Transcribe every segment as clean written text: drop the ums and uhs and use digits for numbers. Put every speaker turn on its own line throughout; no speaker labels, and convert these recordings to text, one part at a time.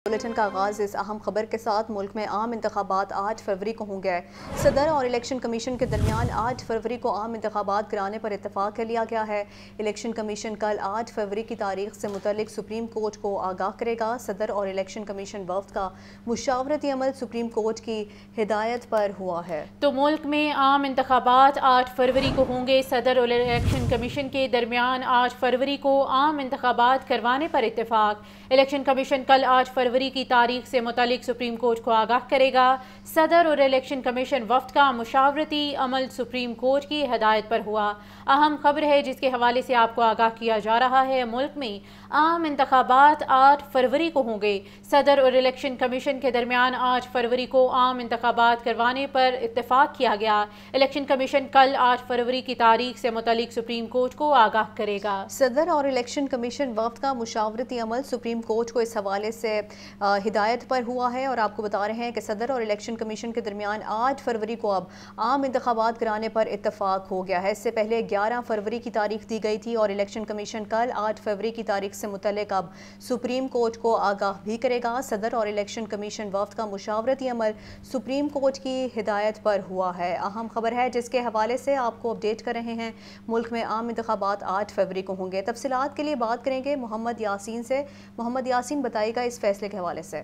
Bulletin का आगाज़ इस अहम खबर के साथ। मुल्क में आम इंतखाबात 8 फरवरी को होंगे। सदर और इलेक्शन कमीशन के दरमियान 8 फरवरी को आम इंतखाबात कराने पर इत्तफाक कर लिया गया है। इलेक्शन कमीशन कल 8 फरवरी की तारीख से मुतल्लिक सुप्रीम कोर्ट को आगाह करेगा। सदर और इलेक्शन कमीशन वफ्द का मुशावरती अमल सुप्रीम कोर्ट की हिदायत पर हुआ है।
तो मुल्क में आम इंतखाबात 8 फरवरी को होंगे। सदर और इलेक्शन कमीशन के दरमियान 8 फरवरी को आम इंतखाबात करवाने पर इत्तफाक। इलेक्शन कमीशन कल 8 फरवरी की तारीख से मुतालिक सुप्रीम कोर्ट को आगाह करेगा। सदर और इलेक्शन कमीशन वफ्द का मुशावरती अमल सुप्रीम कोर्ट की हिदायत पर हुआ। अहम खबर है जिसके हवाले से आपको आगाह किया जा रहा है। मुल्क में आम इंतखाबात 8 फरवरी को होंगे। सदर और इलेक्शन कमीशन के दरमियान 8 फरवरी को आम इंतखाबात करवाने पर इत्तफाक किया गया। इलेक्शन कमीशन कल 8 फरवरी की तारीख से मुतालिक सुप्रीम कोर्ट को आगाह करेगा।
सदर और इलेक्शन कमीशन वफ्द का मुशावरती अमल सुप्रीम कोर्ट को इस हवाले से हिदायत पर हुआ है और आपको बता रहे हैं कि सदर और इलेक्शन कमीशन के दरमियान 8 फरवरी को अब आम इंतखाबात कराने पर इत्तफाक हो गया है। इससे पहले 11 फरवरी की तारीख दी गई थी और इलेक्शन कमीशन कल 8 फरवरी की तारीख से मुतल्लिक अब सुप्रीम कोर्ट को आगाह भी करेगा। सदर और इलेक्शन कमीशन वफ्द का मुशावरती अमल सुप्रीम कोर्ट की हिदायत पर हुआ है। अहम खबर है जिसके हवाले से आपको अपडेट कर रहे हैं। मुल्क में आम इंतखाबात 8 फरवरी को होंगे। तफसीलात के लिए बात करेंगे मोहम्मद यासीन से। मोहम्मद यासीन, बताइएगा इस फैसले के हवाले से।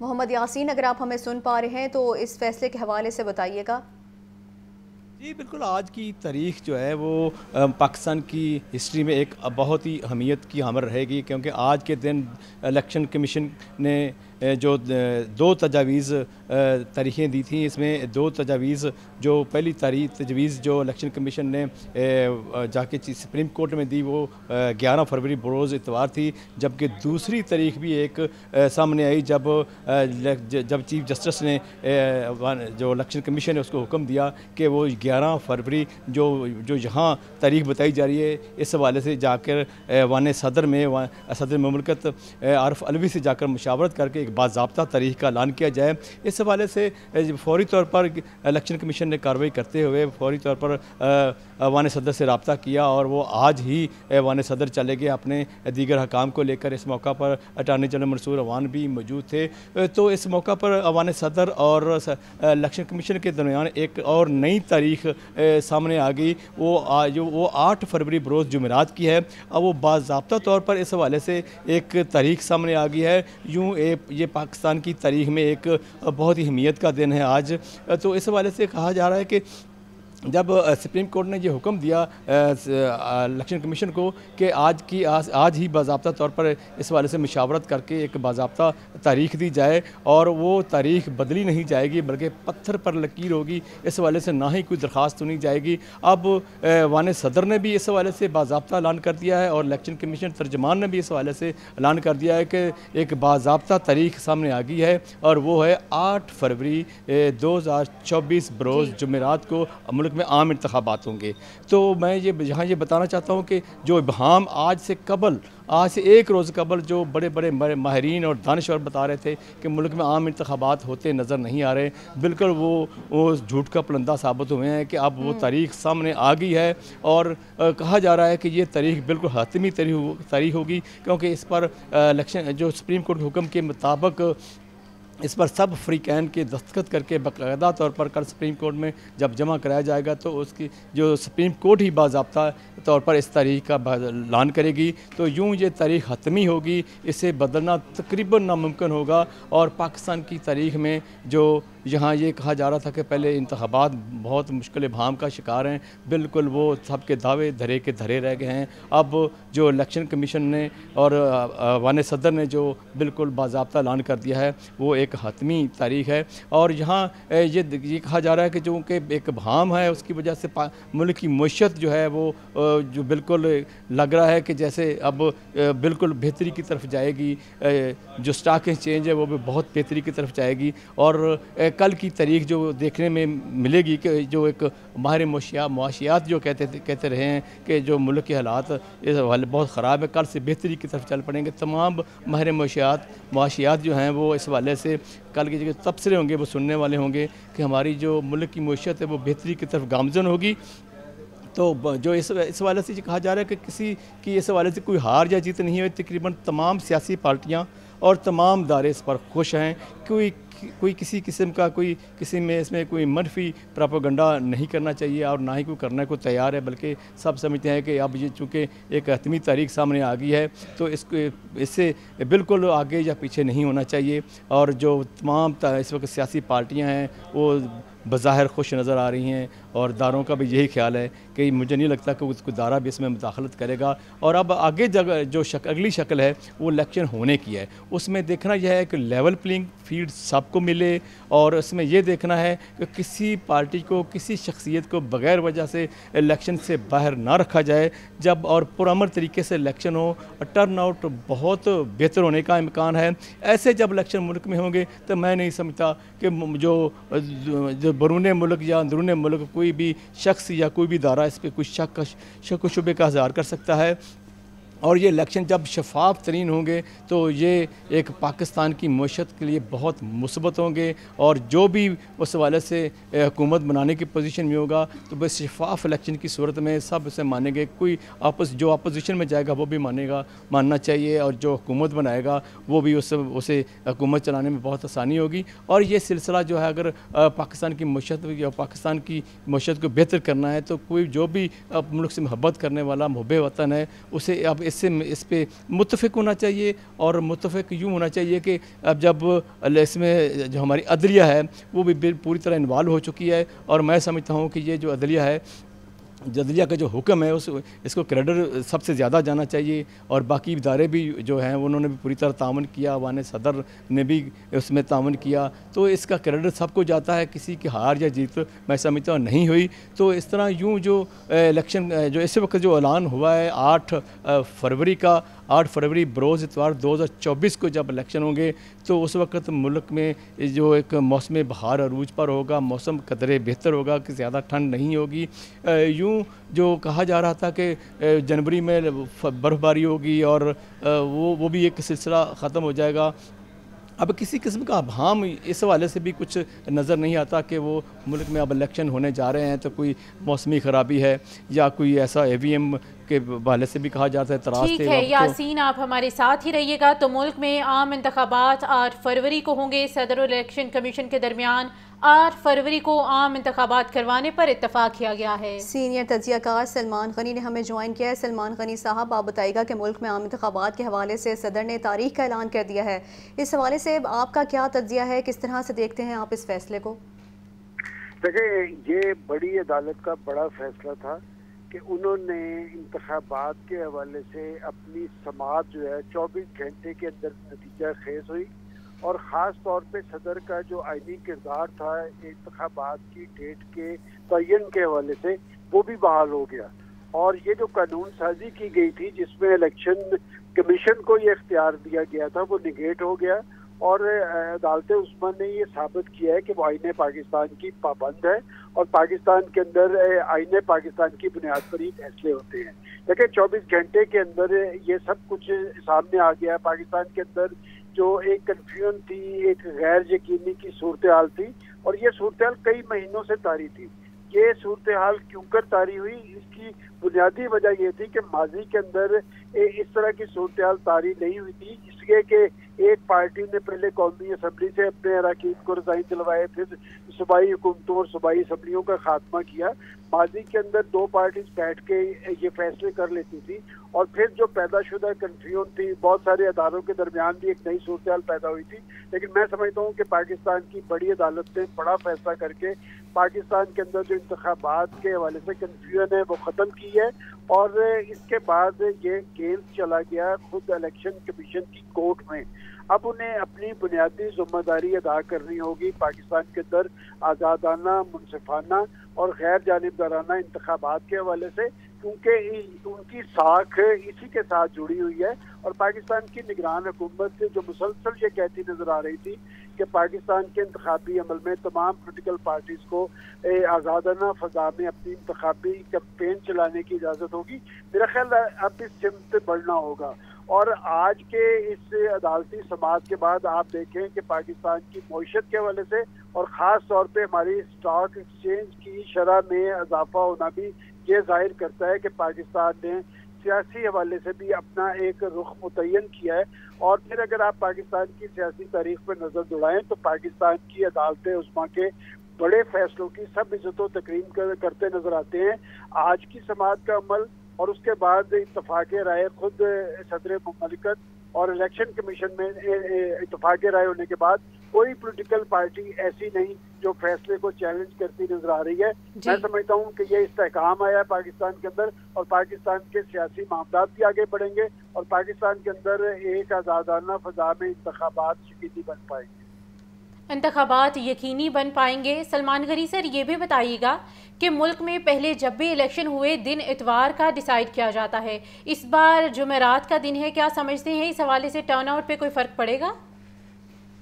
मोहम्मद यासीन, अगर आप हमें सुन पा रहे हैं तो इस फैसले के हवाले से बताइएगा।
जी बिल्कुल, आज की तारीख़ जो है वो पाकिस्तान की हिस्ट्री में एक बहुत ही अहमियत की हामिल रहेगी, क्योंकि आज के दिन इलेक्शन कमीशन ने जो 2 तजावीज़ तारीखें दी थी, इसमें 2 तजावीज़ जो पहली तजवीज़ जो इलेक्शन कमीशन ने जाके सुप्रीम कोर्ट में दी वो 11 फरवरी बरोज़ इतवार थी, जबकि दूसरी तारीख भी एक सामने आई जब चीफ जस्टिस ने जो इलेक्शन कमीशन है उसको हुक्म दिया कि वो 11 फरवरी जो यहाँ तारीख बताई जा रही है, इस हवाले से जाकर वान सदर में सदर ममलकत आरफ अलवी से जाकर मुशावरत करके एक बाज़ाब्ता तारीख का ऐलान किया जाए। इस हवाले से फौरी तौर पर इलेक्शन कमीशन ने कार्रवाई करते हुए फौरी तौर पर वान सदर से रब्ता किया और वो आज ही वान सदर चले गए अपने दीगर हकाम को लेकर। इस मौका पर अटार्नी जनरल मंसूर अवान भी मौजूद थे। तो इस मौका पर वान सदर और इलेक्शन कमीशन के दरमियान एक और नई तारीख सामने आ गई। वो 8 फरवरी बरोज़ जुमेरात की है। अब वो बाज़ाब्ता तौर पर इस हवाले से एक तारीख सामने आ गई है। यूँ ये पाकिस्तान की तारीख में एक बहुत ही अहमियत का दिन है आज। तो इस हवाले से कहा जा रहा है कि जब सुप्रीम कोर्ट ने ये हुक्म दिया इलेक्शन कमीशन को कि आज ही बाज़ाब्ता तौर पर इस वाले से मुशावरत करके एक बाज़ाब्ता तारीख दी जाए और वो तारीख बदली नहीं जाएगी बल्कि पत्थर पर लकीर होगी, इस वाले से ना ही कोई दरख्वास्त सुनी जाएगी। अब वान सदर ने भी इस हवाले से बाज़ाब्ता ऐलान कर दिया है और इलेक्शन कमीशन तर्जमान ने भी इस हवाले से ऐलान कर दिया है कि एक बाज़ाब्ता तारीख सामने आ गई है और वो है 8 फरवरी 2024 बरोज़ जुमेरात को मुल्क में आम इंतखाबात होंगे। तो मैं यहाँ ये बताना चाहता हूँ कि जो इबहाम आज से एक रोज़ कबल जो बड़े बड़े माहिरीन और दानिशवर बता रहे थे कि मुल्क में आम इंतखाबात होते नज़र नहीं आ रहे, बिल्कुल वो झूठ का पुलंदा साबित हुए हैं कि अब वो तारीख सामने आ गई है और कहा जा रहा है कि ये तारीख बिल्कुल हतमी तारीख होगी, क्योंकि इस पर इलेक्शन जो सुप्रीम कोर्ट हुक्म के मुताबिक इस पर सब फ्रीकैन के दस्तखत करके बाकायदा तौर पर कल सुप्रीम कोर्ट में जब जमा कराया जाएगा तो उसकी जो सुप्रीम कोर्ट ही बाज़ाब्ता तौर पर इस तारीख का ऐलान करेगी। तो यूँ ये तारीख हतमी होगी, इसे बदलना तकरीबन नामुमकिन होगा। और पाकिस्तान की तारीख में जो यहाँ ये कहा जा रहा था कि पहले इंतखाबात बहुत मुश्किल इबहाम का शिकार हैं, बिल्कुल वो सबके दावे धरे के धरे रह गए हैं। अब जो इलेक्शन कमीशन ने और वान सदर ने जो बिल्कुल बाज़ाब्ता ऐलान कर दिया है वो एक हतमी तारीख है। और यहाँ ये कहा जा रहा है कि जो कि एक इबहाम है उसकी वजह से मुल्क की मईशत जो है वो जो बिल्कुल लग रहा है कि जैसे अब बिल्कुल बेहतरी की तरफ जाएगी, जो स्टॉक एक्सचेंज है वो भी बहुत बेहतरी की तरफ जाएगी। और कल की तारीख जो देखने में मिलेगी कि जो एक माहिर मुआशियात जो कहते रहे हैं कि जो मुल्क के हालात इस हवाले बहुत ख़राब है, कल से बेहतरी की तरफ चल पड़ेंगे। तमाम माहिर मुआशियात जो हैं वो इस हवाले से कल के जो तबसरे होंगे वो सुनने वाले होंगे कि हमारी जो मुल्क की मईशत है वो बेहतरी की तरफ गामज़न होगी। तो जो इस हवाले से कहा जा रहा है कि किसी की इस हवाले से कोई हार या जीत नहीं हुई, तकरीबन तमाम सियासी पार्टियां और तमाम दायरे इस पर खुश हैं। कोई किसी किस्म का कोई किसी में इसमें कोई मनफी प्रोपेगेंडा नहीं करना चाहिए और ना ही कोई करने को तैयार है, बल्कि सब समझते हैं कि अब ये चूँकि एक हतमी तारीख सामने आ गई है तो इससे बिल्कुल आगे या पीछे नहीं होना चाहिए। और जो तमाम इस वक्त सियासी पार्टियाँ हैं वो बज़ाहिर खुश नज़र आ रही हैं और दारों का भी यही ख्याल है कि मुझे नहीं लगता कि उसको दारा भी इसमें मुदाखलत करेगा। और अब आगे जो अगली शक्ल है वो इलेक्शन होने की है, उसमें देखना यह है कि लेवल प्लेइंग फील्ड सबको मिले और इसमें यह देखना है कि किसी पार्टी को किसी शख्सियत को बग़ैर वजह से इलेक्शन से बाहर ना रखा जाए। जब और पुरअमन तरीके से इलेक्शन हो, टर्न आउट बहुत बेहतर होने का इम्कान है। ऐसे जब इलेक्शन मुल्क में होंगे तो मैं नहीं समझता कि जो बरूने मुल्क या अंदरूने मुल्क कोई भी शख्स या कोई भी दारा इस पर कुछ शक शुबे का इज़हार कर सकता है। और ये इलेक्शन जब शफाफ तरीन होंगे तो ये एक पाकिस्तान की मईशत के लिए बहुत मुस्बत होंगे और जो भी उस हवाले से हुकूमत बनाने की पोजीशन में होगा तो बस शफाफ इलेक्शन की सूरत में सब उसे मानेंगे। कोई जो अपोजिशन में जाएगा वो भी मानना चाहिए और जो हुकूमत बनाएगा वो भी उसे हुकूमत चलाने में बहुत आसानी होगी। और ये सिलसिला जो है अगर पाकिस्तान की मईशत या पाकिस्तान की मईशत को बेहतर करना है तो कोई जो भी मुल्क से मोहब्बत करने वाला मुहब्बे वतन है उसे अब इस पे मुत्तफ़िक होना चाहिए। और मुत्तफ़िक यूँ होना चाहिए कि अब जब इसमें जो हमारी अदलिया है वो भी पूरी तरह इन्वॉल्व हो चुकी है और मैं समझता हूँ कि ये जो अदलिया है, अदलिया का जो हुक्म है इसको क्रेडिट सबसे ज़्यादा जाना चाहिए। और बाकी इदारे भी जो हैं उन्होंने भी पूरी तरह तावन किया, वाने सदर ने भी उसमें तावन किया, तो इसका क्रेडिट सबको जाता है। किसी की हार या जीत मैं समझता हूँ नहीं हुई। तो इस तरह यूँ जो इलेक्शन जो इस वक्त जो ऐलान हुआ है 8 फरवरी का, 8 फरवरी बरोज़ इतवार 2024 को जब इलेक्शन होंगे तो उस वक्त मुल्क में जो एक मौसम बहार अरूज पर होगा, मौसम कदरे बेहतर होगा कि ज़्यादा ठंड नहीं होगी। यूँ जो कहा जा रहा था कि जनवरी में बर्फ़बारी होगी और वो भी एक सिलसिला ख़त्म हो जाएगा। अब किसी किस्म का अभाम इस हवाले से भी कुछ नज़र नहीं आता कि वो मुल्क में अब इलेक्शन होने जा रहे हैं तो कोई मौसमी ख़राबी है या कोई ऐसा EVM के हवाले से भी कहा जाता है तराश।
ठीक है यासीन, आप हमारे साथ ही रहिएगा। तो मुल्क में आम इंतखाबात 8 फरवरी को होंगे। सदर और इलेक्शन कमीशन के दरमियान 8 फरवरी को आम इंतखाबात करवाने पर इत्तफाक किया गया है।
सीनियर तजियाकार सलमान गनी ने हमें ज्वाइन किया है। सलमान गनी साहब, आप बताइएगा कि मुल्क में आम इंतखाबात के हवाले से सदर ने तारीख का ऐलान कर दिया है, इस हवाले से आपका क्या तजिया है, किस तरह से देखते हैं आप इस फैसले को?
देखिए, ये बड़ी अदालत का बड़ा फैसला था कि उन्होंने इंतखाबात के हवाले से अपनी समाअत जो है 24 घंटे के अंदर नतीजा खेज हुई और ख़ास तौर पे सदर का जो आईनी किरदार था इंतखाबात की डेट के तयन के हवाले से वो भी बहाल हो गया। और ये जो कानून साजी की गई थी जिसमें इलेक्शन कमीशन को ये इख्तियार दिया गया था वो निगेट हो गया और अदालत उस्मान ने ये साबित किया है कि वो आईने पाकिस्तान की पाबंद है और पाकिस्तान के अंदर आईने पाकिस्तान की बुनियाद पर ही फैसले होते हैं। देखिए, 24 घंटे के अंदर ये सब कुछ सामने आ गया। पाकिस्तान के अंदर जो एक कन्फ्यूजन थी, एक गैर यकीनी की सूरत हाल थी और ये सूरत हाल कई महीनों से तारी थी। ये सूरत हाल क्यों कर तारी हुई, इसकी बुनियादी वजह ये थी कि माजी के अंदर इस तरह की सूरत हाल तारी नहीं हुई थी, इसलिए कि एक पार्टी ने पहले कौमी असम्बली से अपने अरकान को रिजाइन दिलवाए, फिर सूबाई हुकूमतों और सूबाई असम्बलियों का खात्मा किया। माजी के अंदर 2 पार्टीज बैठ के ये फैसले कर लेती थी और फिर जो पैदाशुदा कन्फ्यूजन थी, बहुत सारे अदारों के दरमियान भी एक नई सूरत हाल पैदा हुई थी। लेकिन मैं समझता हूँ कि पाकिस्तान की बड़ी अदालत ने बड़ा फैसला करके पाकिस्तान के अंदर जो इंतखाबात के हवाले से कन्फ्यूजन है वो ख़त्म की है और इसके बाद ये केस चला गया खुद इलेक्शन कमीशन की कोर्ट में। अब उन्हें अपनी बुनियादी जिम्मेदारी अदा करनी होगी पाकिस्तान के अंदर आज़ादाना, मुनसिफाना और गैर जानिबदाराना इंतखाबात के हवाले से, क्योंकि उनकी साख इसी के साथ जुड़ी हुई है। और पाकिस्तान की निगरान हुकूमत जो मुसलसल ये कहती नजर आ रही थी कि पाकिस्तान के इंतखाबी अमल में तमाम पोलिटिकल पार्टीज को आज़ादाना फ़ज़ा में अपनी इंतखाबी कैंपेन चलाने की इजाज़त होगी, मेरा ख्याल अब इस सिमत बढ़ना होगा। और आज के इस अदालती समाअत के बाद आप देखें कि पाकिस्तान की मईशत के हवाले से और ख़ास तौर पे हमारी स्टॉक एक्सचेंज की शरह में इजाफा होना भी ये जाहिर करता है कि पाकिस्तान ने सियासी हवाले से भी अपना एक रुख मुतय्यन किया है। और फिर अगर आप पाकिस्तान की सियासी तारीख पर नजर दौड़ाएं तो पाकिस्तान की अदालतें उस्मा के बड़े फैसलों की सब इज्जत तकरीम करते नजर आते हैं। आज की समाअत का अमल और उसके बाद इत्तफाक राय खुद सदर मुमलिकत और इलेक्शन कमीशन में इत्तफाक राय होने के बाद कोई पॉलिटिकल पार्टी ऐसी नहीं जो फैसले को चैलेंज करती नजर आ रही है। मैं समझता हूँ कि ये इस्तेहकाम आया पाकिस्तान के अंदर और पाकिस्तान के सियासी मामला भी आगे बढ़ेंगे और पाकिस्तान के अंदर एक आज़ादाना फ़ज़ा में इंतखाबात यकीनी बन पाएंगे।
इंतखाबात यकीनी बन पाएंगे। सलमान गनी सर, ये भी बताइएगा कि मुल्क में पहले जब भी इलेक्शन हुए दिन इतवार का डिसाइड किया जाता है, इस बार जुमेरात का दिन है, क्या समझते हैं इस हवाले से टर्नआउट पे कोई फ़र्क पड़ेगा?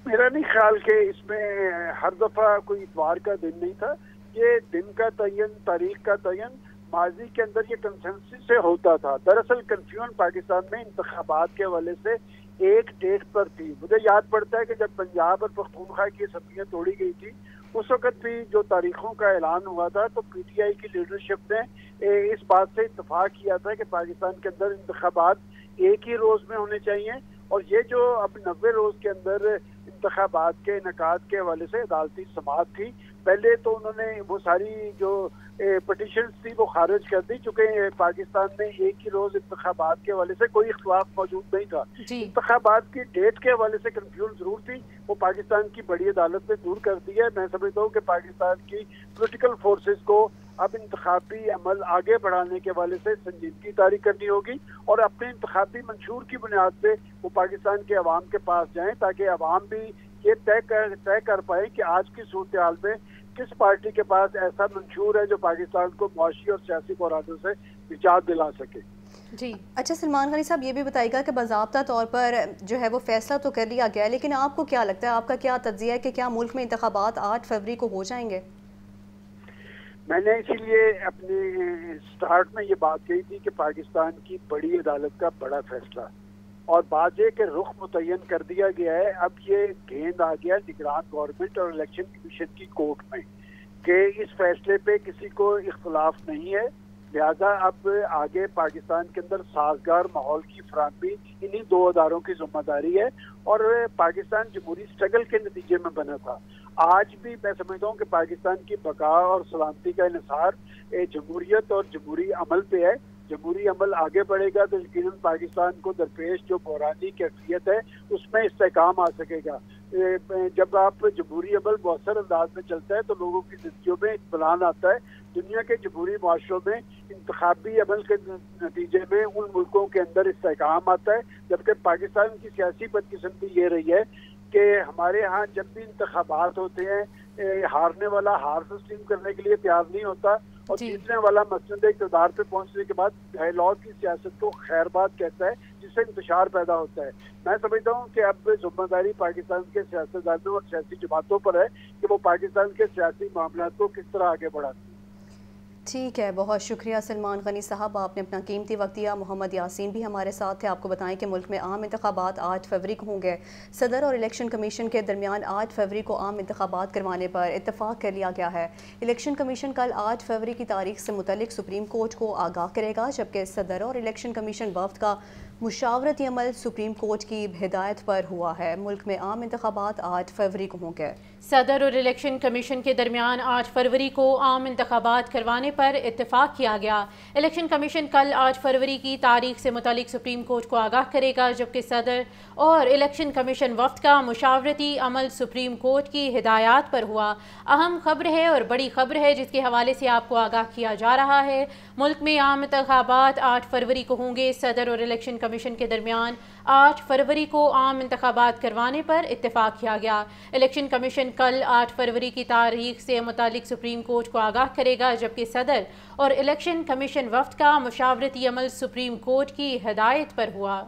मेरा नहीं ख्याल कि इसमें हर दफा कोई इतवार का दिन नहीं था। ये दिन का तयन, तारीख का तयन माजी के अंदर ये कंसेंसस से होता था। दरअसल कंफ्यूजन पाकिस्तान में इंतखाबात के हवाले से एक डेट पर थी। मुझे याद पड़ता है कि जब पंजाब और पख्तूनख्वा की असम्बलियाँ तोड़ी गई थी उस वक्त भी जो तारीखों का ऐलान हुआ था तो PTI की लीडरशिप ने इस बात से इत्तफाक किया था कि पाकिस्तान के अंदर इंतखाबात एक ही रोज में होने चाहिए। और ये जो अब 90 रोज के अंदर इंतखाबात के इनकाद के हवाले से अदालती समाअत थी, पहले तो उन्होंने वो सारी जो पटिशन्स थी वो खारिज कर दी, चूंकि पाकिस्तान में एक ही रोज इंतखाबात के हवाले से कोई इख्तिलाफ मौजूद नहीं था। इंतखाबात की डेट के हवाले से कंफ्यूजन जरूर थी, वो पाकिस्तान की बड़ी अदालत ने दूर कर दी है। मैं समझता हूँ कि पाकिस्तान की पोलिटिकल फोर्सेस को अब इंतखाबी अमल आगे बढ़ाने के हवाले से संजीदगी तारी करनी होगी और अपने इंतखाबी मंशूर की बुनियाद पे वो पाकिस्तान के अवाम के पास जाएं ताकि अवाम भी ये तय कर पाए कि आज की सूरत हाल में किस पार्टी के पास ऐसा मंशूर है जो पाकिस्तान को मुआशी और सियासी बुरानों से निजात दिला सके।
जी अच्छा, सलमान गनी साहब ये भी बताइएगा कि बाज़ाब्ता तौर पर जो है वो फैसला तो कर लिया गया है, लेकिन आपको क्या लगता है, आपका क्या तज्जिया है कि क्या मुल्क में इंतखाबात 8 फरवरी को हो जाएंगे?
मैंने इसीलिए अपने स्टार्ट में ये बात कही थी कि पाकिस्तान की बड़ी अदालत का बड़ा फैसला और बात ये कि रुख मुतय्यन कर दिया गया है। अब ये गेंद आ गया निगरान गवर्नमेंट और इलेक्शन कमीशन की कोर्ट में कि इस फैसले पे किसी को इख्तलाफ नहीं है, लिहाजा अब आगे पाकिस्तान के अंदर साजगार माहौल की फराहमी इन्हीं दो अदारों की जिम्मेदारी है। और पाकिस्तान जमहूरी स्ट्रगल के नतीजे में बना था। आज भी मैं समझता हूँ कि पाकिस्तान की बका और सलामती का इन्हिसार जमहूरियत और जमहूरी अमल पे है। जमहूरी अमल आगे बढ़ेगा तो यकीनन पाकिस्तान को दरपेश जो बहरानी कैफियत है उसमें इस्तेहकाम आ सकेगा। जब आप जमहूरी अमल मौसर अंदाज में चलता है तो लोगों की जिंदगियों में इत्मीनान आता है। दुनिया के जमहूरी माशरों में इंतखाबी अमल के नतीजे में उन मुल्कों के अंदर इस्तेहकाम आता है, जबकि पाकिस्तान की सियासी बदकिस्मती ये रही है कि हमारे यहाँ जब भी इंतखाबात होते हैं हारने वाला हार तस्लीम करने के लिए तैयार नहीं होता और जीतने वाला मसनद इक़्तिदार पे पहुंचने के बाद डायलॉग की सियासत को खैरबाद कहता है, जिससे इंतशार पैदा होता है। मैं समझता हूँ कि अब जिम्मेदारी पाकिस्तान के सियासतदानों और सियासी जमातों पर है कि वो पाकिस्तान के सियासी मामला को किस तरह आगे बढ़ाते हैं।
ठीक है, बहुत शुक्रिया सलमान गनी साहब, आपने अपना कीमती वक्त दिया। मोहम्मद यासीन भी हमारे साथ थे। आपको बताएं कि मुल्क में आम इंतखाबात 8 फरवरी को होंगे। सदर और इलेक्शन कमीशन के दरमियान 8 फरवरी को आम इंतखाबात करवाने पर इत्तफाक कर लिया गया है। इलेक्शन कमीशन कल 8 फरवरी की तारीख से मुतल्लिक सुप्रीम कोर्ट को आगाह करेगा, जबकि सदर और इलेक्शन कमीशन वफ्द का मुशावरती अमल सुप्रीम कोर्ट की हिदायत पर हुआ है। मुल्क में आम इंतखाबात 8 फरवरी को होंगे।
सदर और इलेक्शन कमीशन के दरमियान 8 फरवरी को आम इंतखाबात करवाने पर इत्तेफाक किया गया। इलेक्शन कमीशन कल 8 फरवरी की तारीख से मुतालिक सुप्रीम कोर्ट को आगाह करेगा, जबकि सदर और इलेक्शन कमीशन वफ्द का मुशावरती अमल सुप्रीम कोर्ट की हिदायत पर हुआ। अहम खबर है और बड़ी खबर है जिसके हवाले से आपको आगाह किया जा रहा है। मुल्क में आम इंतखाबात 8 फरवरी को होंगे। सदर और इलेक्शन कमीशन के दरमियान 8 फरवरी को आम इंतखाबात करवाने पर इत्तेफाक किया गया। इलेक्शन कमीशन कल 8 फरवरी की तारीख से मुतालिक सुप्रीम कोर्ट को आगाह करेगा, जबकि सदर और इलेक्शन कमीशन वफ्द का मुशावरती अमल सुप्रीम कोर्ट की हिदायत पर हुआ।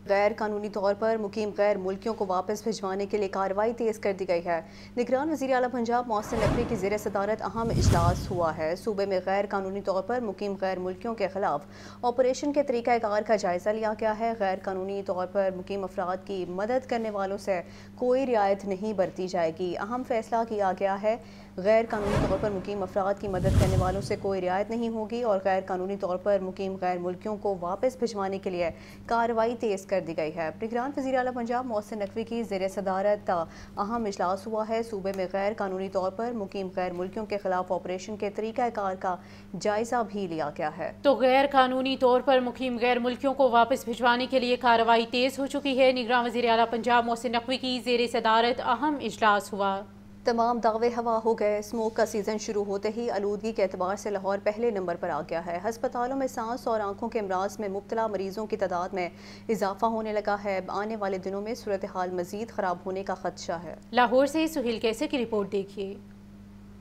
गैर कानूनी तौर पर मुकीम गैर मुल्कियों को वापस भिजवाने के लिए कार्रवाई तेज़ कर दी गई है। निगरान वज़ीर आला पंजाब मोहसिन नकवी की ज़ेर सदारत अहम इजलास हुआ है। सूबे में गैर कानूनी तौर पर मुकीम गैर मुल्कियों के खिलाफ ऑपरेशन के तरीक़ाकार का जायज़ा लिया गया है। गैर कानूनी तौर पर मुकीम अफराद की मदद करने वालों से कोई रियायत नहीं बरती जाएगी। अहम फैसला किया गया है गैर कानूनी तौर पर मुकीम अफराद की मदद करने वालों से कोई रियायत नहीं होगी और गैर कानूनी तौर पर मुकीम गैर मुल्कियों को वापस भिजवाने के लिए कार्रवाई तेज़ कर दी गई है। निगरान वज़ीर आला पंजाब मोहसिन नकवी की ज़ेर सदारत अहम इजलास हुआ है। सूबे में गैर कानूनी तौर पर मुकीम गैर मुल्कियों के खिलाफ ऑपरेशन के तरीक़ाकार का जायज़ा भी लिया गया है।
तो गैर कानूनी तौर पर मुकीम गैर मुल्कियों को वापस भिजवाने के लिए कार्रवाई तेज़ हो चुकी है। निगरान वज़ीर आला पंजाब मोहसिन नकवी की ज़ेर सदारत अहम इजलास हुआ।
तमाम दावे हवा हो गए। स्मोक का सीज़न शुरू होते ही आलूदगी के एतबार से लाहौर पहले नंबर पर आ गया है। हस्पतालों में सांस और आंखों के अमराज में मुब्तला मरीजों की तादाद में इजाफा होने लगा है। आने वाले दिनों में सूरत हाल मजीद ख़राब होने का खदशा है।
लाहौर से सुहेल कैसे की रिपोर्ट देखिए।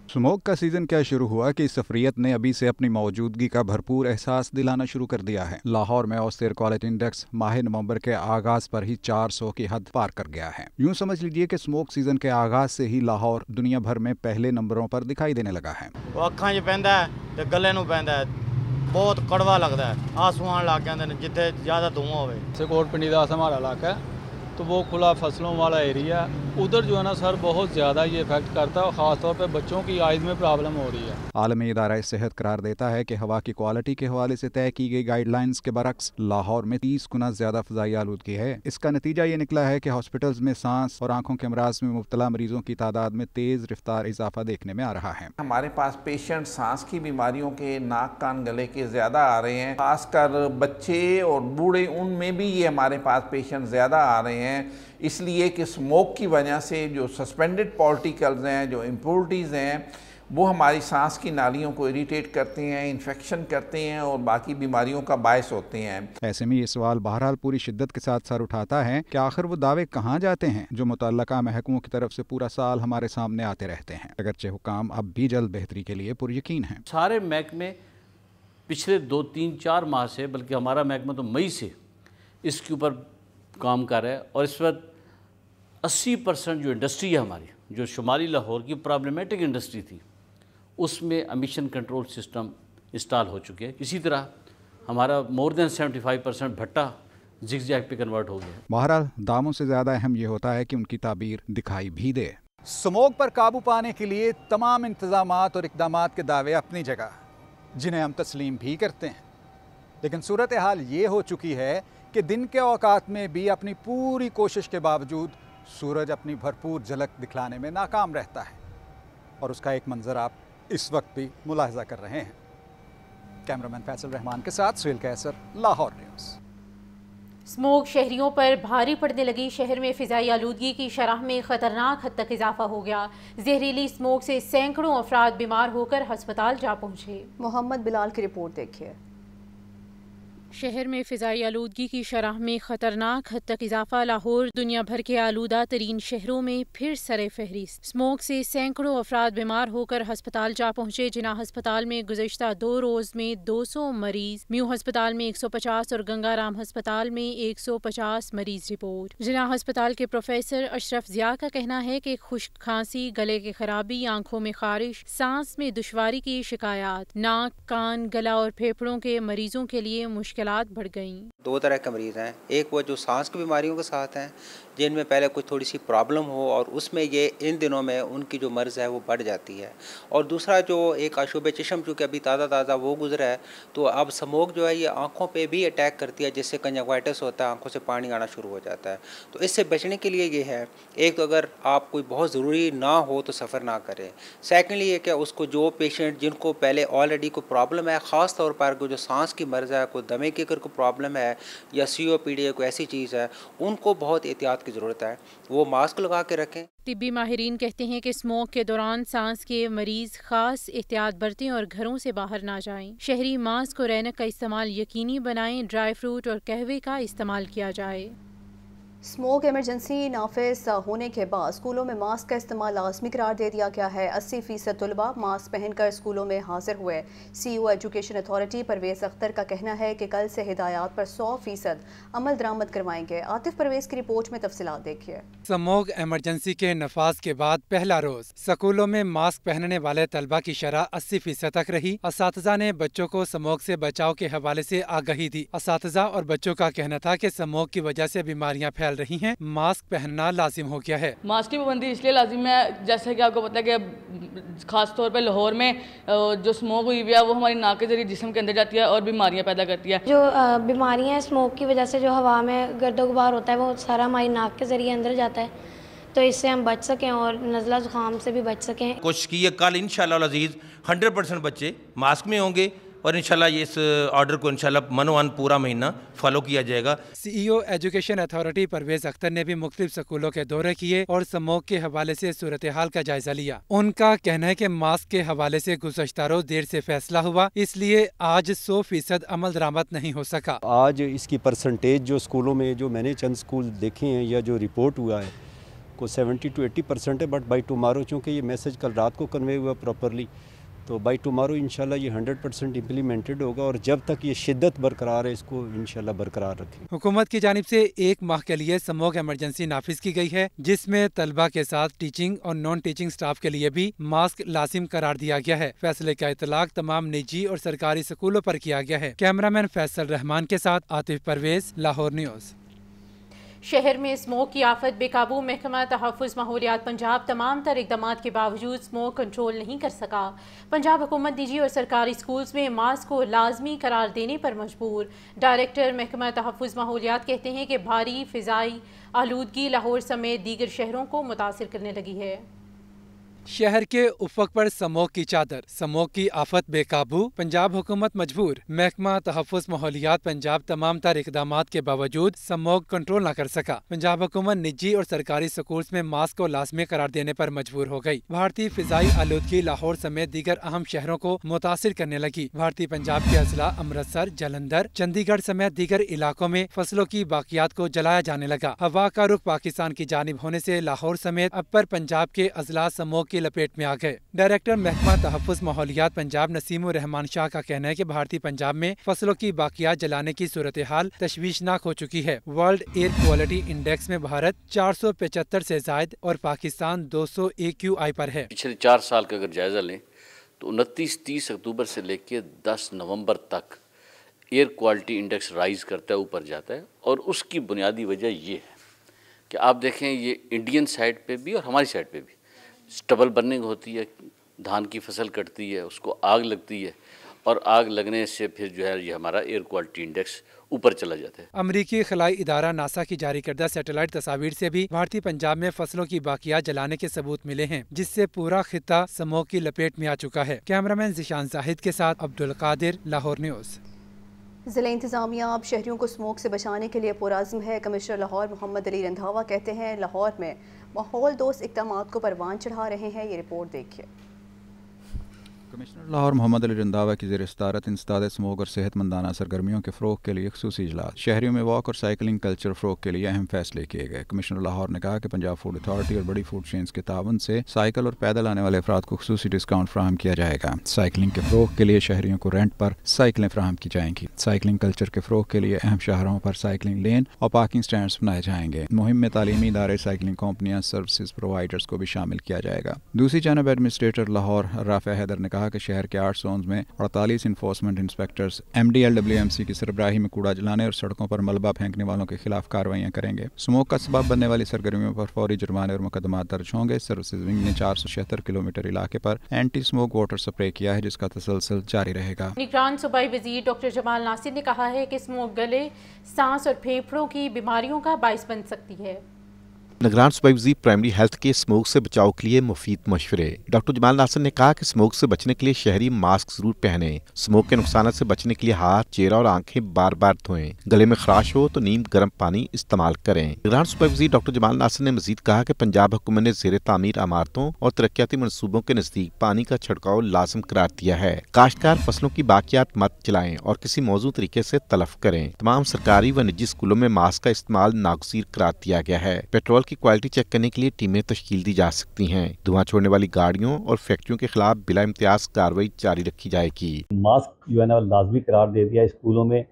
स्मोक का सीजन क्या शुरू हुआ कि सफरियत ने अभी से अपनी मौजूदगी का भरपूर एहसास दिलाना शुरू कर दिया है। लाहौर में औसत एयर क्वालिटी इंडेक्स माह नवंबर के आगाज पर ही 400 की हद पार कर गया है। यूं समझ लीजिए कि स्मोक सीजन के आगाज से ही लाहौर दुनिया भर में पहले नंबरों पर दिखाई देने लगा है।
अखां 'च पैंदा है ते गले नूं पैंदा है, बहुत कड़वा लगता है। आंसू आने लग जाते हैं जिथे ज़्यादा धुआं होवे।
सिकोट पिंडी का हमारा इलाका है तो वो खुला फसलों वाला एरिया, उधर जो है ना सर बहुत ज़्यादा ये इफेक्ट करता है और ख़ासतौर पे बच्चों की आइज़ में प्रॉब्लम हो रही है।
आलमी इदारा सेहत करार देता है कि हवा की क्वालिटी के हवाले से तय की गई गाइडलाइंस के बरक्स लाहौर में 30 गुना ज़्यादा फ़ज़ाई आलूदगी है। इसका नतीजा ये निकला है कि हॉस्पिटल्स में सांस और आंखों के अमराज में मुब्तला मरीजों की तादाद में तेज़ रफ्तार इजाफा देखने में आ रहा है।
हमारे पास पेशेंट सांस की बीमारियों के, नाक कान गले के ज़्यादा आ रहे हैं, खासकर बच्चे और बूढ़े, उनमें भी ये हमारे पास पेशेंट ज़्यादा आ रहे हैं। इसलिए कि स्मोक की वजह से जो सस्पेंडेड पार्टिकल्स हैं, जो इम्प्योरिटीज़ हैं, वो हमारी सांस की नालियों को इरिटेट करते हैं, इन्फेक्शन करते हैं और बाकी बीमारियों का बायस होते हैं।
ऐसे में ये सवाल बहरहाल पूरी शिद्दत के साथ सर उठाता है कि आखिर वो दावे कहाँ जाते हैं जो मुतल्लका महकमों की तरफ से पूरा साल हमारे सामने आते रहते हैं, अगरचे हुकाम अब भी जल्द बेहतरी के लिए पुरयकीन हैं।
सारे महकमे पिछले 2-3-4 माह से, बल्कि हमारा महकमा तो मई से इसके ऊपर काम कर रहा है और इस वक्त 80% जो इंडस्ट्री है हमारी, जो शुमाली लाहौर की प्रॉब्लमेटिक इंडस्ट्री थी, उसमें एमिशन कंट्रोल सिस्टम इंस्टॉल हो चुके हैं। इसी तरह हमारा मोर देन 75% भट्टा जिगजैग पे कन्वर्ट हो गया।
बहरहाल दामों से ज़्यादा अहम ये होता है कि उनकी ताबीर दिखाई भी दे। स्मोक पर काबू पाने के लिए तमाम इंतजामात और इकदामात के दावे अपनी जगह, जिन्हें हम तस्लीम भी करते हैं, लेकिन सूरत हाल ये हो चुकी है कि दिन के औकात में भी अपनी पूरी कोशिश के बावजूद सूरज अपनी भरपूर झलक दिखलाने में नाकाम रहता है और उसका एक मंजर आप इस वक्त भी मुलाहिजा कर रहे हैं। कैमरामैन फैसल रहमान के साथ सुहेल कैसर, लाहौर न्यूज़।
स्मोक शहरियों पर भारी पड़ने लगी। शहर में फ़िज़ाई आलूदगी की शरह में ख़तरनाक हद तक इजाफा हो गया। जहरीली स्मोक से सैकड़ों अफराद बीमार होकर हस्पताल जा पहुँचे।
मोहम्मद बिलाल की रिपोर्ट देखिए।
शहर में फ़िज़ाई आलूदगी की शरह में ख़तरनाक हद तक इजाफा। लाहौर दुनिया भर के आलूदा तरीन शहरों में फिर सरे फहरिस्त। स्मोक से सैकड़ों अफराद बीमार होकर हस्पताल जा पहुँचे। जिना हस्पताल में गुज़श्ता 2 रोज़ में 200 मरीज, म्यू हस्पताल में 150 और गंगाराम हस्पताल में 150 मरीज रिपोर्ट। जिना हस्पताल के प्रोफेसर अशरफ ज़िया का कहना है कि खुश्क खांसी, गले की खराबी, आंखों में खारिश, सांस में दुश्वारी की शिकायत, नाक, कान, गला और फेफड़ों के मरीजों के लिए मुश्किलात बढ़ गई।
2 तरह के मरीज हैं। एक वो जो सांस की बीमारियों के साथ हैं, जिनमें पहले कुछ थोड़ी सी प्रॉब्लम हो और उसमें ये इन दिनों में उनकी जो मर्ज़ है वो बढ़ जाती है। और दूसरा जो एक आशुब चश्म चूँकि अभी ताज़ा वो गुजरा है, तो अब स्मोक जो है ये आँखों पे भी अटैक करती है, जिससे कंजक्टिवाइटिस होता है, आँखों से पानी आना शुरू हो जाता है। तो इससे बचने के लिए ये है, एक तो अगर आप कोई बहुत ज़रूरी ना हो तो सफ़र ना करें। सेकेंडली ये क्या, उसको जो पेशेंट जिनको पहले ऑलरेडी कोई प्रॉब्लम है, ख़ास तौर पर जो सांस की मर्ज़ है, कोई दमे की अगर कोई प्रॉब्लम है या COPD कोई ऐसी चीज़ है, उनको बहुत एहतियात की ज़रूरत है, वो मास्क लगा के रखें।
तिब्बी माहिरीन कहते हैं कि स्मोक के दौरान सांस के मरीज खास एहतियात बरतें और घरों से बाहर ना जाएं। शहरी मास्क और ऐनक का इस्तेमाल यकीनी बनाएं। ड्राई फ्रूट और कहवे का इस्तेमाल किया जाए।
स्मोक इमरजेंसी नाफिज होने के बाद स्कूलों में मास्क का इस्तेमाल लाजमी करार दे दिया गया है। 80% तलबा मास्क पहनकर स्कूलों में हाजिर हुए। CEO education authority Parvez Akhtar का कहना है कि कल से हिदायत पर 100% अमल दरामद करवाएंगे। आतिफ परवेज़ की रिपोर्ट में तफसीलात देखिए।
स्मोक इमरजेंसी के नफाज के बाद पहला रोज स्कूलों में मास्क पहनने वाले तलबा की शरह 80% तक रही। असातिज़ा ने बच्चों को स्मोक से बचाव के हवाले से आगाही दी। असातिज़ा और बच्चों का कहना था कि स्मोक की वजह से बीमारियां फैल फैल रही हैं, मास्क पहनना लाजिम हो गया है।
मास्क की पाबंदी इसलिए लाजिम है, जैसे कि आपको पता है कि खास तौर पर लाहौर में जो स्मोक हुई हुई है वो हमारी नाक के जरिए जिस्म के अंदर जाती है और बीमारियां पैदा करती है।
जो बीमारियां हैं स्मोक की वजह से, जो हवा में गर्दो गुबार होता है वो सारा हमारी नाक के जरिए अंदर जाता है, तो इससे हम बच सकें और नज़ला ज़ुकाम से भी बच सकें।
कोशिश की है कल इंशाल्लाह अज़ीज़ 100% बच्चे मास्क में होंगे और इंशाल्लाह ये इस ऑर्डर को इंशाल्लाह मनोवन पूरा महीना फॉलो किया जाएगा।
CEO education authority Parvez Akhtar ने भी मुख्तलिफ स्कूलों के दौरे किए और स्मोक के हवाले से सूरत हाल का जायजा लिया। उनका कहना है कि मास्क के हवाले से गुज़श्ता रोज देर से फैसला हुआ, इसलिए आज 100% अमल दरामद नहीं हो सका।
आज इसकी परसेंटेज जो स्कूलों में, जो मैंने चंद स्कूल देखे हैं या जो रिपोर्ट हुआ है, को 70 to 80% है, बट बाई टुमारो चूँकि ये मैसेज कल रात को कन्वे हुआ प्रॉपरली, तो बाई टुमारो इंशाल्लाह ये 100% इम्प्लीमेंटेड होगा और जब तक ये शिद्दत बरकरार है इसको इंशाल्लाह बरकरार रखें।
हुकूमत की जानिब से 1 माह के लिए स्मोक इमरजेंसी नाफिज की गई है, जिसमें तलबा के साथ टीचिंग और नॉन टीचिंग स्टाफ के लिए भी मास्क लाजिम करार दिया गया है। फैसले का इतलाक तमाम निजी और सरकारी स्कूलों पर किया गया है। कैमरामैन फैसल रहमान के साथ आतिफ परवेज, लाहौर न्यूज़।
शहर में स्मोक की आफत बेकाबू। महकमा तहफ़्फ़ुज़ माहौलियात पंजाब तमाम तर इक़दाम के बावजूद स्मोक कंट्रोल नहीं कर सका। पंजाब हुकूमत निजी और सरकारी स्कूल्स में मास्क को लाजमी करार देने पर मजबूर। डायरेक्टर महकमा तहफ़्फ़ुज़ माहौलियात कहते हैं कि भारी फ़िज़ाई आलूदगी लाहौर समेत दीगर शहरों को मुतासिर करने लगी है।
शहर के उफक पर स्मोक की चादर, स्मोक की आफत बेकाबू, पंजाब हुकूमत मजबूर। महकमा तहफ़्फ़ुज़ माहौलियात पंजाब तमाम तर इक़दाम के बावजूद स्मोक कंट्रोल न कर सका। पंजाब हुकूमत निजी और सरकारी स्कूल्स में मास्क को लाजमी करार देने पर मजबूर हो गई। भारतीय फिजाई आलूदगी लाहौर समेत दीगर अहम शहरों को मुतासिर करने लगी। भारतीय पंजाब के अजला अमृतसर, जलंधर, चंडीगढ़ समेत दीगर इलाकों में फसलों की बाकियात को जलाया जाने लगा। हवा का रुख पाकिस्तान की जानिब होने से लाहौर समेत अपर पंजाब के अजला स्मोक की लपेट में आ गए। डायरेक्टर महकमा तहफ़्फ़ुज़ माहौलियात पंजाब नसीमुर रहमान शाह का कहना है कि भारतीय पंजाब में फसलों की बाकियात जलाने की सूरत हाल तशवीशनाक हो चुकी है। वर्ल्ड एयर क्वालिटी इंडेक्स में भारत 475 से जायद और पाकिस्तान 200 AQI पर है।
पिछले 4 साल का अगर जायजा लें तो 29-30 अक्टूबर से लेकर 10 नवंबर तक एयर क्वालिटी इंडेक्स राइज करता है, ऊपर जाता है। और उसकी बुनियादी वजह ये है कि आप देखें ये इंडियन साइड पे भी और हमारी साइड पे भी स्टबल बर्निंग होती है, धान की फसल कटती है, उसको आग लगती है और आग लगने से फिर जो है ये हमारा एयर क्वालिटी इंडेक्स ऊपर चला जाता है।
अमरीकी खलाई इदारा नासा की जारी करदा सैटेलाइट तस्वीर से भी भारतीय पंजाब में फसलों की बाकियात जलाने के सबूत मिले हैं, जिससे पूरा खित्ता स्मोक की लपेट में आ चुका है। कैमरामैन जिशान जाहिद के साथ अब्दुल कादिर, लाहौर न्यूज़।
ज़िला इंतज़ामिया अब शहरियों को स्मोक से बचाने के लिए पुरज़्म है। कमिश्नर लाहौर मोहम्मद अली रंधावा कहते हैं लाहौर में माहौल दोस्त इक़दाम को परवान चढ़ा रहे हैं। ये रिपोर्ट देखिए।
कमिश्नर लाहौर मोहम्मद अली रंधावा की ज़ेर सदारत इंसदाद स्मोक और सेहतमंदाना सरगर्मियों के फ़रोग के लिए ख़ुसूसी इजलास। शहरियों में वॉक और साइकिलिंग कल्चर फ़रोग के लिए अहम फैसले किए गए। कमिश्नर लाहौर ने कहा कि पंजाब फूड अथॉरिटी और बड़ी फूड चेन्स के ताउन से साइकिल और पैदल आने वाले अफराद को ख़ुसूसी डिस्काउंट फ्राहम किया जाएगा। साइकिलिंग के फ़रोग के लिए शहरियों को रेंट पर साइकिलें फ्राहम की जाएंगी। साइकिलिंग कल्चर के फ़रोग के लिए अहम शाहरों पर साइकिलिंग लेन और पार्किंग स्टैंड बनाए जाएंगे। मुहिम में तालीमी इदारे, साइकिलिंग कंपनियां, सर्विसेज प्रोवाइडर्स को भी शामिल किया जाएगा। दूसरी जानब एडमिनिस्ट्रेटर लाहौर राफे हैदर ने कहा कि शहर के 8 जोन में 48 इन्फोर्समेंट इंस्पेक्टर्स MDLWMC की सरबराही में कूड़ा जलाने और सड़कों पर मलबा फेंकने वालों के खिलाफ कार्रवाइयां करेंगे। स्मोक का सबब बनने वाली सरगर्मियों पर फौरी जुर्माने और मुकदमा दर्ज होंगे। सर्विसेज विंग ने 476 किलोमीटर इलाके पर एंटी स्मोक वाटर स्प्रे किया है, जिसका तसलसल जारी रहेगा।
निगरान सूबाई वजीर डॉक्टर जमाल नासिर ने कहा है कि स्मोक गले, सांस और फेफड़ों की बीमारियों का बाइस बन सकती है।
निगरान सूबाई वज़ीर प्राइमरी हेल्थ के स्मोक से बचाव के लिए मुफीद मशवरे। डॉक्टर जमाल नासिर ने कहा कि स्मोक से बचने के लिए शहरी मास्क जरूर पहने। स्मोक के नुकसान से बचने के लिए हाथ, चेहरा और आंखें बार बार धोएं। गले में खराश हो तो नीम गर्म पानी इस्तेमाल करें। निगरान सूबाई वज़ीर डॉक्टर जमाल नासिर ने मजीद कहा कि पंजाब हुकूमत ने ज़ेर तामीर इमारतों और तरक्याती मनसूबों के नजदीक पानी का छिड़काव लाजिम करार दिया है। काश्तकार फसलों की बाकियात मत जलाएं और किसी मौजूद तरीके से तलफ करें। तमाम सरकारी व निजी स्कूलों में मास्क का इस्तेमाल नागजीर करार दिया गया है। पेट्रोल की क्वालिटी चेक करने के लिए टीमें तश्कील दी जा सकती हैं। धुआं छोड़ने वाली गाड़ियों और फैक्ट्रियों के खिलाफ बिला इम्तियाज कार्रवाई जारी रखी जाएगी।
मास्क जो है ना लाजमी करार दे दिया स्कूलों में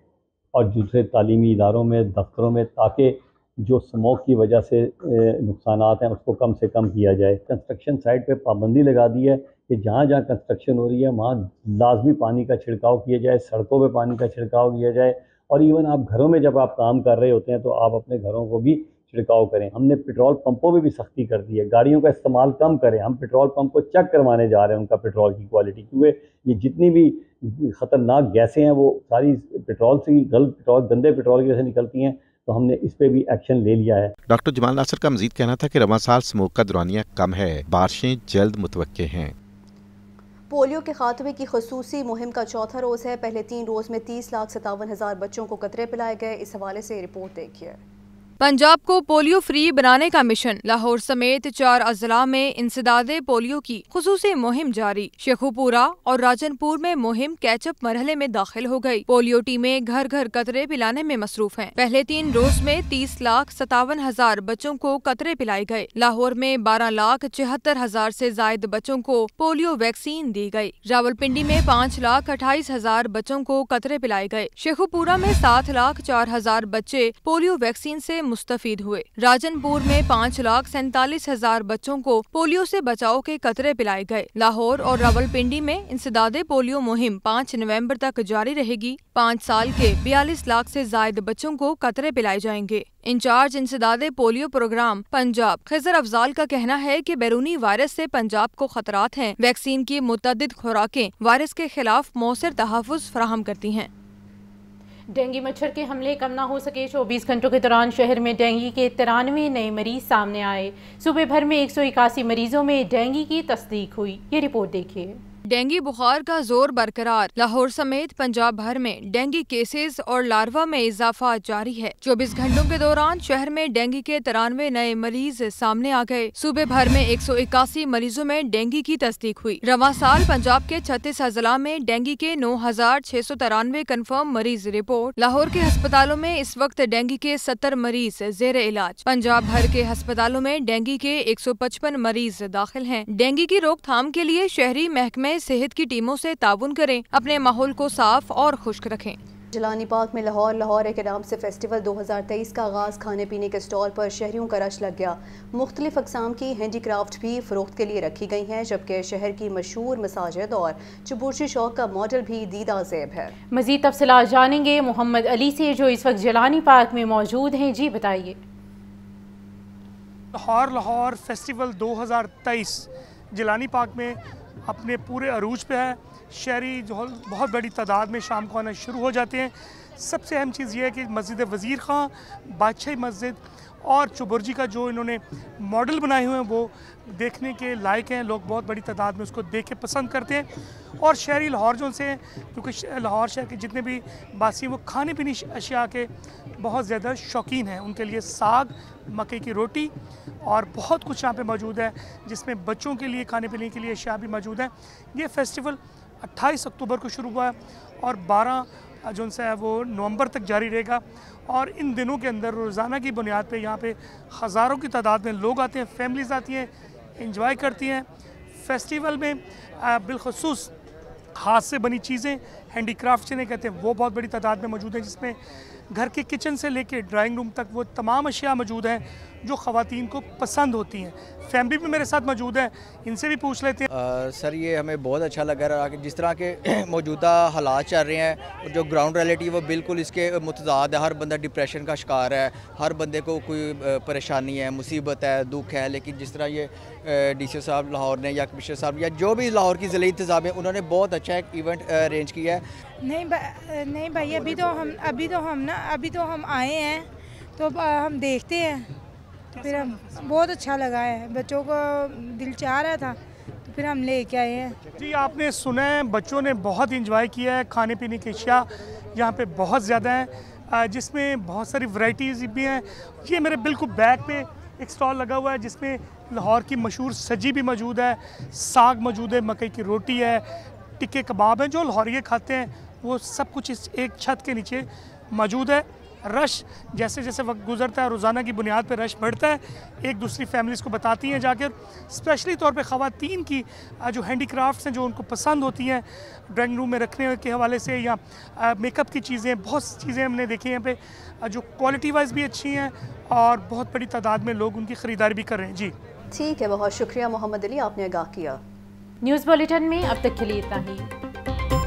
और दूसरे तालीमी इदारों में, दफ्तरों में, ताकि जो स्मोक की वजह से नुकसानात हैं उसको कम से कम किया जाए। कंस्ट्रक्शन साइट पे पाबंदी लगा दी है कि जहाँ जहाँ कंस्ट्रक्शन हो रही है वहाँ लाजमी पानी का छिड़काव किया जाए, सड़कों पे पानी का छिड़काव किया जाए। और इवन आप घरों में जब आप काम कर रहे होते हैं तो आप अपने घरों को भी छिड़काव करें। हमने पेट्रोल पंपों में भी सख्ती कर दी है, गाड़ियों का इस्तेमाल कम करें। हम पेट्रोल पंप को चेक करवाने जा रहे हैं उनका पेट्रोल की क्वालिटी, क्योंकि ये जितनी भी ख़तरनाक गैसें हैं वो सारी पेट्रोल से, गंदे पेट्रोल की वजह से निकलती हैं, तो हमने इस पे भी एक्शन ले लिया है।
डॉक्टर जमाल नासिर का मजीद कहना था कि रवां साल स्मोक का दौरानिया कम है, बारिशें जल्द मुतवक्के हैं।
पोलियो के खात्मे की खसूसी मुहिम का चौथा रोज़ है। पहले 3 रोज़ में 30,57,000 बच्चों को कतरे पिलाए गए। इस हवाले से रिपोर्ट देखिए।
पंजाब को पोलियो फ्री बनाने का मिशन। लाहौर समेत 4 अजला में इंसदादे पोलियो की खुसूसी मुहिम जारी। शेखुपुरा और राजनपुर में मुहिम कैचअप मरहले में दाखिल हो गई। पोलियो टीमें घर घर कतरे पिलाने में मसरूफ हैं। पहले 3 रोज में 30,57,000 बच्चों को कतरे पिलाए गए। लाहौर में 12,74,000 से जायद बच्चों को पोलियो वैक्सीन दी गई। रावलपिंडी में 5,28,000 बच्चों को कतरे पिलाए गए। शेखुपुरा में 7,04,000 बच्चे पोलियो वैक्सीन से मुस्तफीद हुए। राजनपुर में 5,47,000 बच्चों को पोलियो से बचाव के कतरे पिलाए गए। लाहौर और रावलपिंडी में इंसदादे पोलियो मुहिम 5 नवंबर तक जारी रहेगी। 5 साल के 42 लाख से जायद बच्चों को कतरे पिलाए जाएंगे। इंचार्ज इंसदादे पोलियो प्रोग्राम पंजाब खिजर अफजाल का कहना है कि बैरूनी वायरस से पंजाब को खतरात हैं। वैक्सीन की मुतअद्दिद खुराकें वायरस के खिलाफ मौसर तहफ़्फ़ुज़ फराहम करती हैं।
डेंगू मच्छर के हमले कम ना हो सके। 24 घंटों के दौरान शहर में डेंगू के 93 नए मरीज सामने आए। सूबे भर में 181 मरीजों में डेंगू की तस्दीक हुई। ये रिपोर्ट देखिए।
डेंगू बुखार का जोर बरकरार। लाहौर समेत पंजाब भर में डेंगू केसेस और लार्वा में इजाफा जारी है। 24 घंटों के दौरान शहर में डेंगू के 93 नए मरीज सामने आ गए। सूबे भर में 181 मरीजों में डेंगू की तस्दीक हुई। रवां साल पंजाब के 36 अजला में डेंगू के 9,693 कन्फर्म मरीज रिपोर्ट। लाहौर के अस्पतालों में इस वक्त डेंगू के 70 मरीज जेर इलाज। पंजाब भर के अस्पतालों में डेंगू के 155 मरीज दाखिल हैं। डेंगू की रोकथाम के लिए शहरी महकमे सेहत की टीमों से ताउन करें। अपने माहौल को साफ और खुश्क रखें।
जिलानी पार्क में लाहौर के नाम से फेस्टिवल 2023 का आगाज़। खाने पीने के स्टॉल पर शहरियों का रश लग गया। मुख्तलिफ अक़साम की हैंडीक्राफ्ट भी फ़रोख्त के लिए रखी गई हैं, जबकि शहर की मशहूर मसाजिद और चुबुर्शी शौक का मॉडल भी दीदा ज़ेब है।
मज़ीद तफ़सीलात जानेंगे मोहम्मद अली से, जो इस वक्त जिलानी पार्क में मौजूद हैं। जी बताइए।
लाहौर फेस्टिवल 2023 जिलानी पार्क में अपने पूरे अरूज पे है। शहरी जो बहुत बड़ी तादाद में शाम को आना शुरू हो जाते हैं। सबसे अहम चीज़ ये है कि मस्जिद वज़ीर खां, बादशाही मस्जिद और चुबुर्जी का जो इन्होंने मॉडल बनाए हुए हैं वो देखने के लायक हैं। लोग बहुत बड़ी तादाद में उसको देख के पसंद करते हैं। और शहरी लाहौर जो से, क्योंकि लाहौर शहर के जितने भी बासी वो खाने पीने अशिया के बहुत ज़्यादा शौकीन हैं। उनके लिए साग, मकई की रोटी और बहुत कुछ यहाँ पे मौजूद है, जिसमें बच्चों के लिए खाने पीने के लिए अशिया भी मौजूद है। ये फेस्टिवल 28 अक्टूबर को शुरू हुआ है और 12 जो है वो नवंबर तक जारी रहेगा। और इन दिनों के अंदर रोज़ाना की बुनियाद पे यहाँ पे हज़ारों की तादाद में लोग आते हैं, फैमिलीज़ आती हैं, इंजॉय करती हैं। फेस्टिवल में बिलखसूस हाथ से बनी चीज़ें, हैंडीक्राफ्ट जिन्हें कहते हैं, वो बहुत बड़ी तादाद में मौजूद हैं, जिसमें घर के किचन से लेके ड्राइंग रूम तक वो तमाम अशिया मौजूद हैं जो ख़वातीन को पसंद होती हैं। फैमिली भी मेरे साथ मौजूद है, इनसे भी पूछ लेते हैं।
सर ये हमें बहुत अच्छा लगा रहा कि जिस तरह के मौजूदा हालात चल रहे हैं, जो ग्राउंड रियलिटी वो बिल्कुल इसके मुतज़ाद है। हर बंदा डिप्रेशन का शिकार है, हर बंदे को कोई परेशानी है, मुसीबत है, दुख है। लेकिन जिस तरह ये डीसी साहब लाहौर ने या कमिश्नर साहब या जो भी लाहौर की ज़िले इंतज़ाम है, उन्होंने बहुत अच्छा एक इवेंट अरेंज किया है।
नहीं भाई, अभी तो हम आए हैं तो हम देखते हैं, तो फिर हम बहुत अच्छा लगा है। बच्चों को दिल चाह रहा था तो फिर हम लेके आए हैं।
जी आपने सुना है, बच्चों ने बहुत इंजॉय किया है। खाने पीने की अशिया यहाँ पे बहुत ज़्यादा है, जिसमें बहुत सारी वैरायटीज़ भी हैं। ये मेरे बिल्कुल बैक पे एक स्टॉल लगा हुआ है जिसमें लाहौर की मशहूर सजी भी मौजूद है, साग मौजूद है, मकई की रोटी है, टिक्के कबाब हैं, जो लाहौरिये खाते हैं वो सब कुछ इस एक छत के नीचे मौजूद है। रश जैसे जैसे वक्त गुजरता है, रोज़ाना की बुनियाद पर रश बढ़ता है। एक दूसरी फैमिलीज़ को बताती हैं जाकर, स्पेशली तौर पे ख़वातीन की जो हैंडीक्राफ्ट्स हैं जो उनको पसंद होती हैं, ड्राइंग रूम में रखने के हवाले से या मेकअप की चीज़ें, बहुत सी चीज़ें हमने देखी हैं पे जो क्वालिटी वाइज भी अच्छी हैं और बहुत बड़ी तादाद में लोग उनकी ख़रीदारी भी कर रहे हैं। जी
ठीक है, बहुत शुक्रिया मोहम्मद अली, आपने आगाह किया।
न्यूज़ बुलेटिन में अब तक के लिए इतना ही।